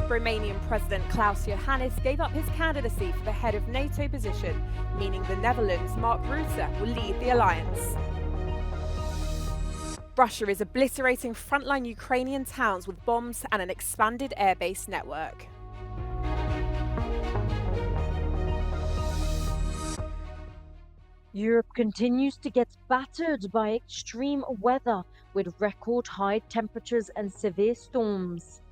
Romanian President Klaus Iohannis gave up his candidacy for the head of NATO position, meaning the Netherlands' Mark Rutte will lead the alliance. Russia is obliterating frontline Ukrainian towns with bombs and an expanded airbase network. Europe continues to get battered by extreme weather with record high temperatures and severe storms.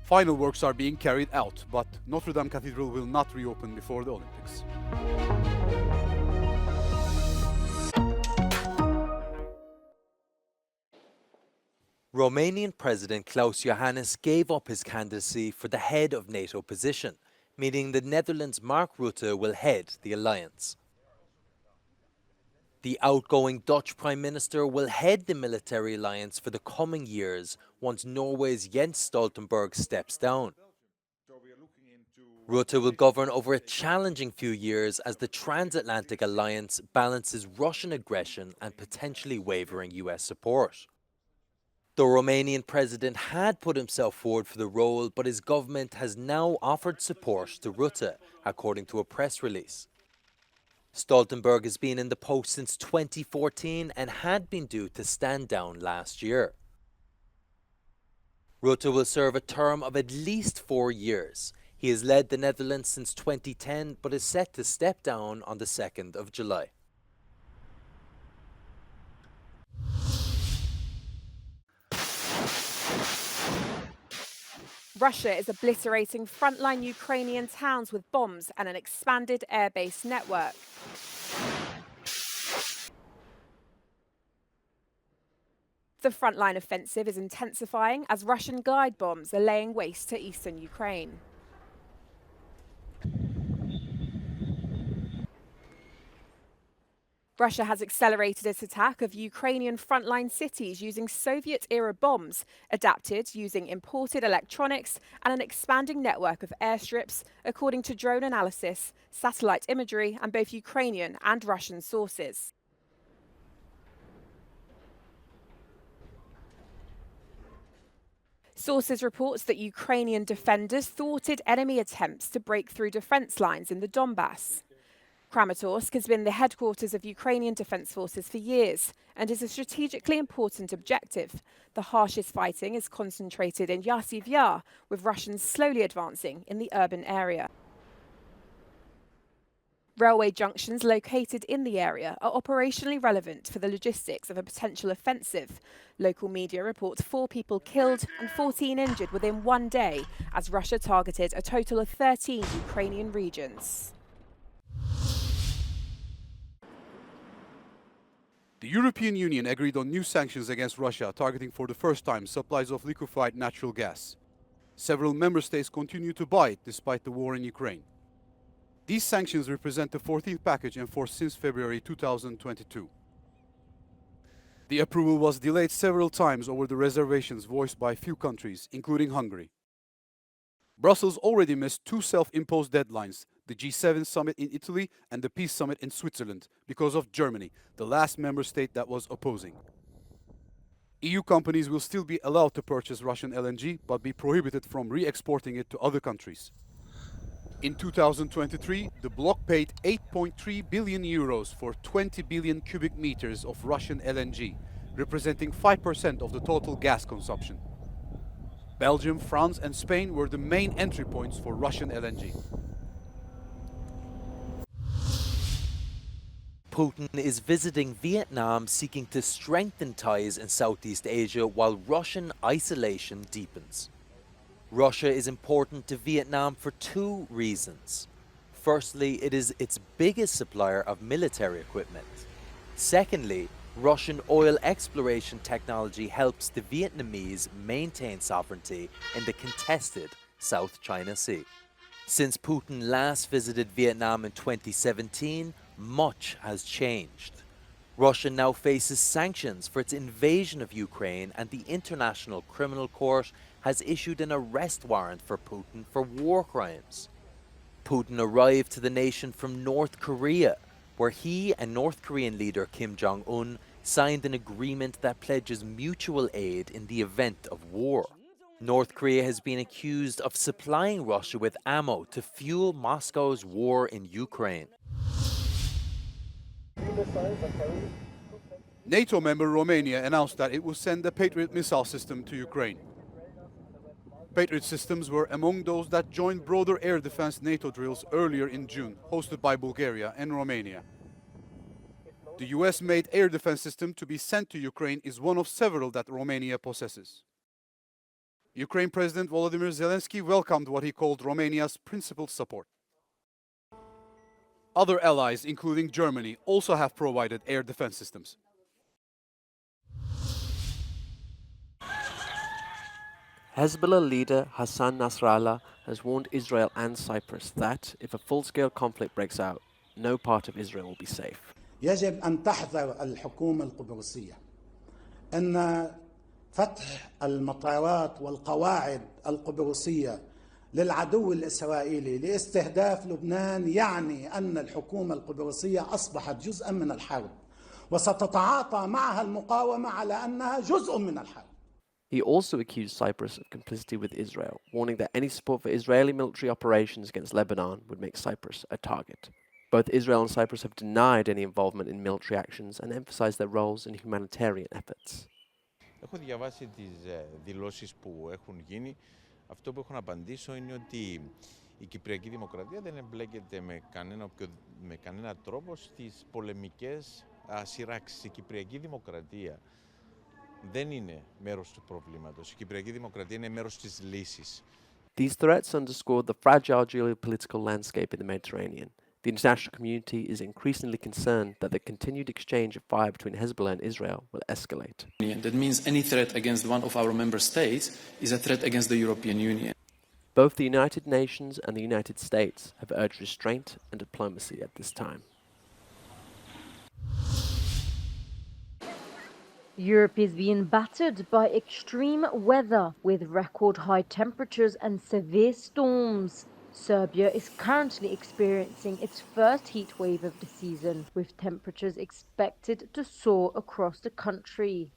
Final works are being carried out, but Notre-Dame Cathedral will not reopen before the Olympics. Romanian President Klaus Iohannis gave up his candidacy for the head of NATO position, meaning the Netherlands' Mark Rutte will head the alliance. The outgoing Dutch Prime Minister will head the military alliance for the coming years once Norway's Jens Stoltenberg steps down. Rutte will govern over a challenging few years as the transatlantic alliance balances Russian aggression and potentially wavering US support. The Romanian president had put himself forward for the role, but his government has now offered support to Rutte, according to a press release. Stoltenberg has been in the post since 2014 and had been due to stand down last year. Rutte will serve a term of at least 4 years. He has led the Netherlands since 2010, but is set to step down on the 2nd of July. Russia is obliterating frontline Ukrainian towns with bombs and an expanded airbase network. The frontline offensive is intensifying as Russian guide bombs are laying waste to eastern Ukraine. Russia has accelerated its attack of Ukrainian frontline cities using Soviet-era bombs, adapted using imported electronics and an expanding network of airstrips, according to drone analysis, satellite imagery, and both Ukrainian and Russian sources. Sources report that Ukrainian defenders thwarted enemy attempts to break through defense lines in the Donbass. Kramatorsk has been the headquarters of Ukrainian defense forces for years and is a strategically important objective. The harshest fighting is concentrated in Yasiv Yar, with Russians slowly advancing in the urban area. Railway junctions located in the area are operationally relevant for the logistics of a potential offensive. Local media report 4 people killed and 14 injured within 1 day, as Russia targeted a total of 13 Ukrainian regions. The European Union agreed on new sanctions against Russia, targeting for the first time supplies of liquefied natural gas. Several member states continue to buy it despite the war in Ukraine. These sanctions represent the 14th package in force since February 2022. The approval was delayed several times over the reservations voiced by few countries, including Hungary. Brussels already missed 2 self-imposed deadlines, the G7 summit in Italy and the Peace Summit in Switzerland, because of Germany, the last member state that was opposing. EU companies will still be allowed to purchase Russian LNG, but be prohibited from re-exporting it to other countries. In 2023, the bloc paid 8.3 billion euros for 20 billion cubic meters of Russian LNG, representing 5% of the total gas consumption. Belgium, France and Spain were the main entry points for Russian LNG. Putin is visiting Vietnam, seeking to strengthen ties in Southeast Asia while Russian isolation deepens. Russia is important to Vietnam for 2 reasons. Firstly, it is its biggest supplier of military equipment. Secondly, Russian oil exploration technology helps the Vietnamese maintain sovereignty in the contested South China Sea. Since Putin last visited Vietnam in 2017, much has changed. Russia now faces sanctions for its invasion of Ukraine, and the International Criminal Court has issued an arrest warrant for Putin for war crimes. Putin arrived to the nation from North Korea, where he and North Korean leader Kim Jong-un signed an agreement that pledges mutual aid in the event of war. North Korea has been accused of supplying Russia with ammo to fuel Moscow's war in Ukraine. NATO member Romania announced that it will send a Patriot missile system to Ukraine. Patriot systems were among those that joined broader air defense NATO drills earlier in June, hosted by Bulgaria and Romania. The US-made air defense system to be sent to Ukraine is one of several that Romania possesses. Ukraine President Volodymyr Zelensky welcomed what he called Romania's principled support. Other allies, including Germany, also have provided air defense systems. Hezbollah leader Hassan Nasrallah has warned Israel and Cyprus that if a full-scale conflict breaks out, no part of Israel will be safe. يجب أن تحذر الحكومة القبرصية أن فتح المطارات والقواعد القبرصية للعدو الإسرائيلي لاستهداف لبنان يعني أن الحكومة القبرصية أصبحت جزءا من الحرب وستتعاطى معها المقاومة على أنها جزء من الحرب. He also accused Cyprus of complicity with Israel, warning that any support for Israeli military operations against Lebanon would make Cyprus a target. Both Israel and Cyprus have denied any involvement in military actions and emphasized their roles in humanitarian efforts. Έχω διαβάσει τις δηλώσεις που έχουν γίνει. Αυτό που έχω να απαντήσω είναι ότι η Κυπριακή Δημοκρατία δεν εμπλέκεται με κανένα τρόπο στις πολεμικές σειράξεις. Η Κυπριακή Δημοκρατία δεν είναι μέρος του προβλήματος. Η Κυπριακή Δημοκρατία είναι μέρος της λύσης. These threats underscore the fragile geopolitical landscape in the Mediterranean. The international community is increasingly concerned that the continued exchange of fire between Hezbollah and Israel will escalate. That means any threat against one of our member states is a threat against the European Union. Both the United Nations and the United States have urged restraint and diplomacy at this time. Europe is being battered by extreme weather with record high temperatures and severe storms. Serbia is currently experiencing its first heat wave of the season, with temperatures expected to soar across the country.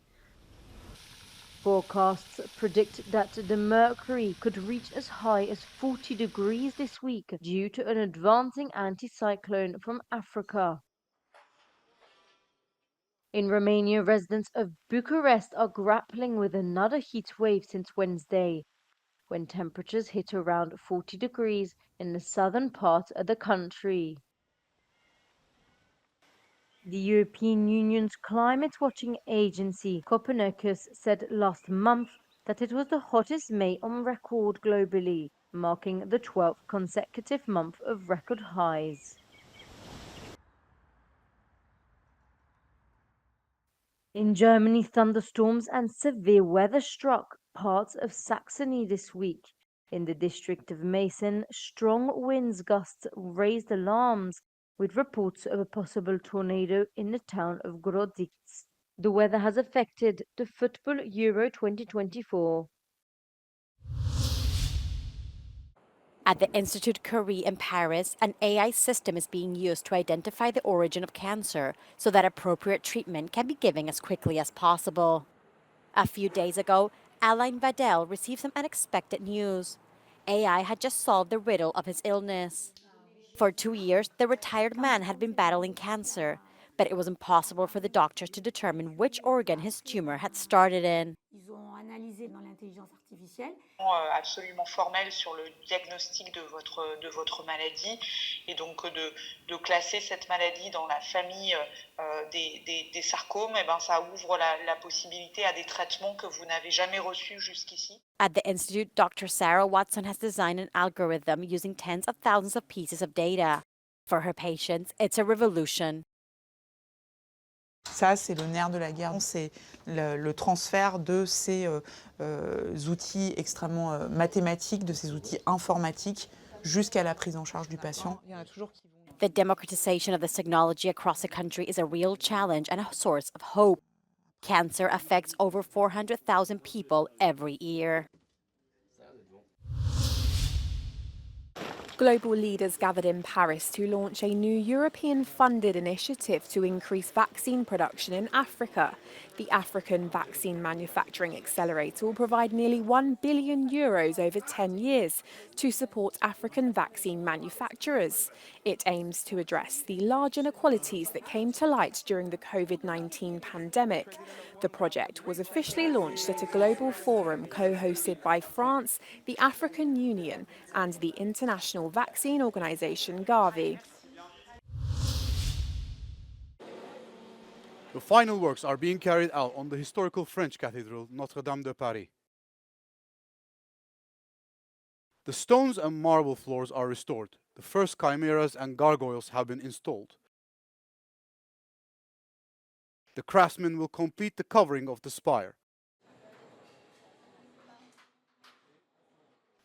Forecasts predict that the mercury could reach as high as 40 degrees this week due to an advancing anticyclone from Africa. In Romania, residents of Bucharest are grappling with another heat wave since Wednesday, when temperatures hit around 40 degrees in the southern part of the country. The European Union's climate watching agency, Copernicus, said last month that it was the hottest May on record globally, marking the 12th consecutive month of record highs. In Germany, thunderstorms and severe weather struck parts of Saxony this week. In the district of Meissen, strong winds gusts raised alarms, with reports of a possible tornado in the town of Grozitz. The weather has affected the football Euro 2024. At the Institut Curie in Paris, an AI system is being used to identify the origin of cancer so that appropriate treatment can be given as quickly as possible. A few days ago, Alain Vadel received some unexpected news. AI had just solved the riddle of his illness. For 2 years, the retired man had been battling cancer, but it was impossible for the doctors to determine which organ his tumor had started in. Absolument formel sur le diagnostic de votre maladie et donc de classer cette maladie dans la famille des sarcomes, et ben ça ouvre la possibilité à des traitements que vous n'avez jamais reçus jusqu'ici. At the Institute, Dr. Sarah Watson has designed an algorithm using tens of thousands of pieces of data. For her patients, it's a revolution. Ça, c'est le nerf de la guerre, c'est le transfert de ces outils extrêmement mathématiques, de ces outils informatiques, jusqu'à la prise en charge du patient. The democratization of this technology across the country is a real challenge and a source of hope. Cancer affects over 400,000 people every year. Global leaders gathered in Paris to launch a new European-funded initiative to increase vaccine production in Africa. The African Vaccine Manufacturing Accelerator will provide nearly €1 billion over 10 years to support African vaccine manufacturers. It aims to address the large inequalities that came to light during the COVID-19 pandemic. The project was officially launched at a global forum co-hosted by France, the African Union, and the international vaccine organisation Gavi. The final works are being carried out on the historical French cathedral Notre-Dame de Paris. The stones and marble floors are restored. The first chimeras and gargoyles have been installed. The craftsmen will complete the covering of the spire.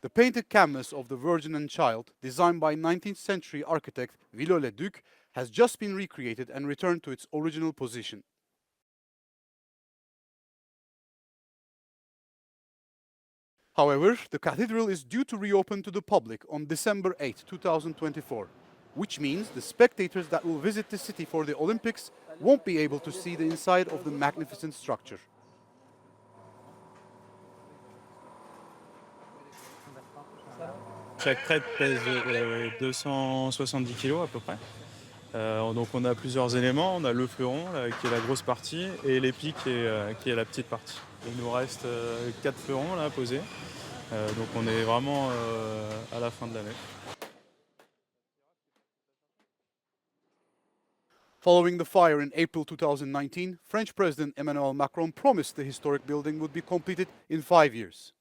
The painted canvas of the Virgin and Child, designed by 19th century architect Viollet-le-Duc, has just been recreated and returned to its original position. However, the cathedral is due to reopen to the public on December 8, 2024, which means the spectators that will visit the city for the Olympics won't be able to see the inside of the magnificent structure. Chaque crête pèse 270 kg à peu près. Donc on a plusieurs éléments, on a le fleuron là, qui est la grosse partie et l'épi qui est la petite partie. Il nous reste 4 fleurons là posés, donc on est vraiment à la fin de l'année. Following the fire in April 2019, French President Emmanuel Macron promised the historic building would be completed in 5 years.